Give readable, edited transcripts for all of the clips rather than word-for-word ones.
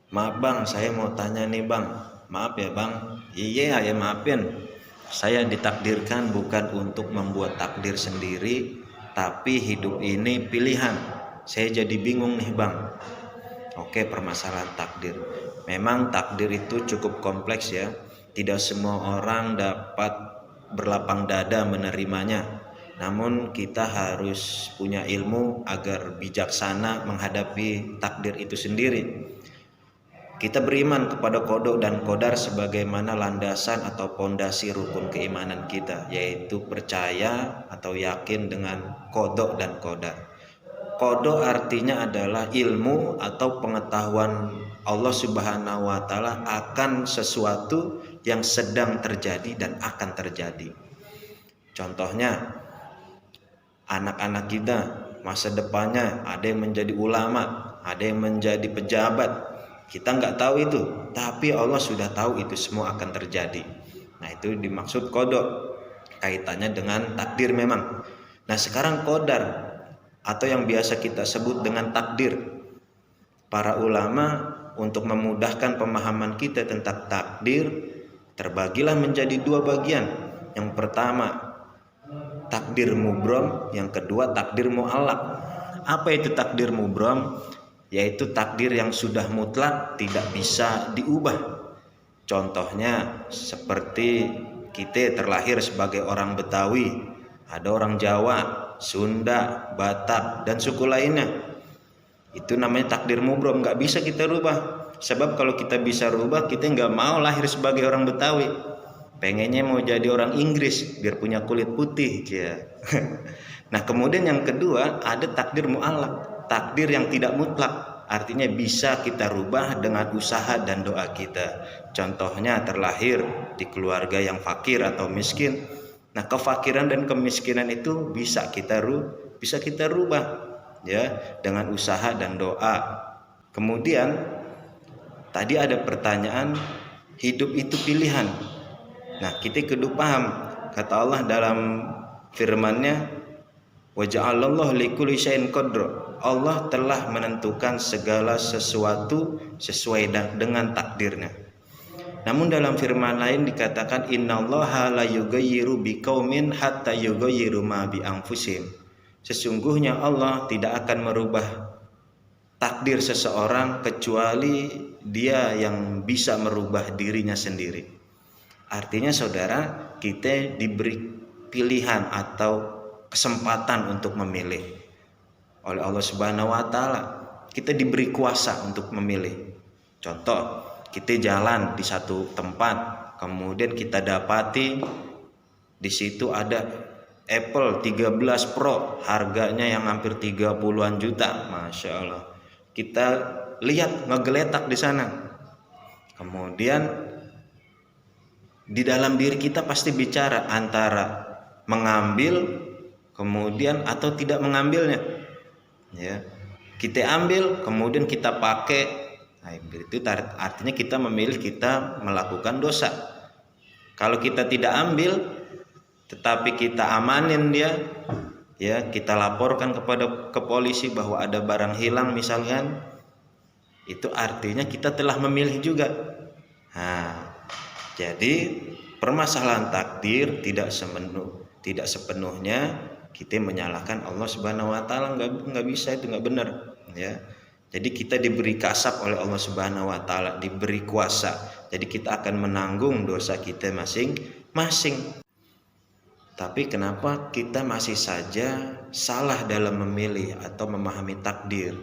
Maaf bang, saya mau tanya nih bang. Maaf ya bang. Iya ya maafin. Saya ditakdirkan bukan untuk membuat takdir sendiri, tapi hidup ini pilihan. Saya jadi bingung nih bang. Oke, permasalahan takdir. Memang takdir itu cukup kompleks ya. Tidak semua orang dapat berlapang dada menerimanya. Namun kita harus punya ilmu agar bijaksana menghadapi takdir itu sendiri. Kita beriman kepada kodok dan kodar sebagaimana landasan atau pondasi rukun keimanan kita, yaitu percaya atau yakin dengan kodok dan kodar. Kodok artinya adalah ilmu atau pengetahuan Allah Subhanahu wa Ta'ala akan sesuatu yang sedang terjadi dan akan terjadi. Contohnya, anak-anak kita masa depannya ada yang menjadi ulama, ada yang menjadi pejabat. Kita nggak tahu itu, tapi Allah sudah tahu itu semua akan terjadi. Nah, itu dimaksud kodok, kaitannya dengan takdir memang. Nah, sekarang kodar atau yang biasa kita sebut dengan takdir. Para ulama untuk memudahkan pemahaman kita tentang takdir terbagilah menjadi dua bagian. Yang pertama takdir mubrom, yang kedua takdir mu'allaq. Apa itu takdir mubrom? Yaitu takdir yang sudah mutlak, tidak bisa diubah. Contohnya seperti kita terlahir sebagai orang Betawi, ada orang Jawa, Sunda, Batak, dan suku lainnya. Itu namanya takdir mubrom, nggak bisa kita rubah. Sebab kalau kita bisa rubah, kita nggak mau lahir sebagai orang Betawi. Pengennya mau jadi orang Inggris biar punya kulit putih ya. Nah, kemudian yang kedua ada takdir mu'allaq, takdir yang tidak mutlak, artinya bisa kita rubah dengan usaha dan doa kita. Contohnya terlahir di keluarga yang fakir atau miskin. Nah, kefakiran dan kemiskinan itu bisa kita rubah ya dengan usaha dan doa. Kemudian tadi ada pertanyaan, hidup itu pilihan. Nah, kita kudu paham kata Allah dalam firman-Nya, wa ja'alallahu likulli syai'in qadra. Allah telah menentukan segala sesuatu sesuai dengan takdirnya. Namun dalam firman lain dikatakan innallaha la yughayyiru biqaumin hatta yughayyiru ma bi anfusihim. Sesungguhnya Allah tidak akan merubah takdir seseorang kecuali dia yang bisa merubah dirinya sendiri. Artinya saudara, kita diberi pilihan atau kesempatan untuk memilih oleh Allah Subhanahu wa Ta'ala. Kita diberi kuasa untuk memilih. Contoh, kita jalan di satu tempat, kemudian kita dapati di situ ada Apple 13 Pro, harganya yang hampir 30-an juta, Masya Allah. Kita lihat, ngegeletak di sana. Kemudian di dalam diri kita pasti bicara antara mengambil kemudian atau tidak mengambilnya. Ya, kita ambil kemudian kita pakai. Nah, itu artinya kita memilih, kita melakukan dosa. Kalau kita tidak ambil tetapi kita amanin dia, ya kita laporkan ke polisi bahwa ada barang hilang misalkan, itu artinya kita telah memilih juga. Nah, jadi permasalahan takdir tidak sepenuhnya kita menyalahkan Allah Subhanahu wa Ta'ala, nggak bisa, itu nggak benar ya. Jadi kita diberi kasab oleh Allah Subhanahu wa Ta'ala, diberi kuasa. Jadi kita akan menanggung dosa kita masing-masing. Tapi kenapa kita masih saja salah dalam memilih atau memahami takdir?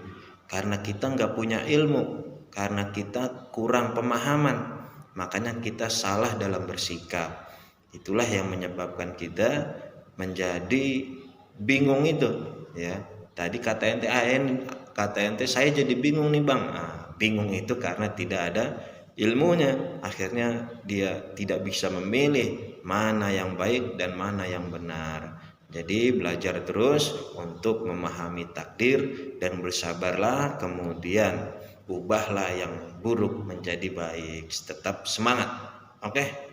Karena kita nggak punya ilmu, karena kita kurang pemahaman. Makanya kita salah dalam bersikap. Itulah yang menyebabkan kita menjadi bingung itu ya. Tadi kata ente saya jadi bingung nih bang. Bingung itu karena tidak ada ilmunya. Akhirnya dia tidak bisa memilih mana yang baik dan mana yang benar. Jadi belajar terus untuk memahami takdir dan bersabarlah, kemudian ubahlah yang buruk menjadi baik. Tetap semangat. Oke.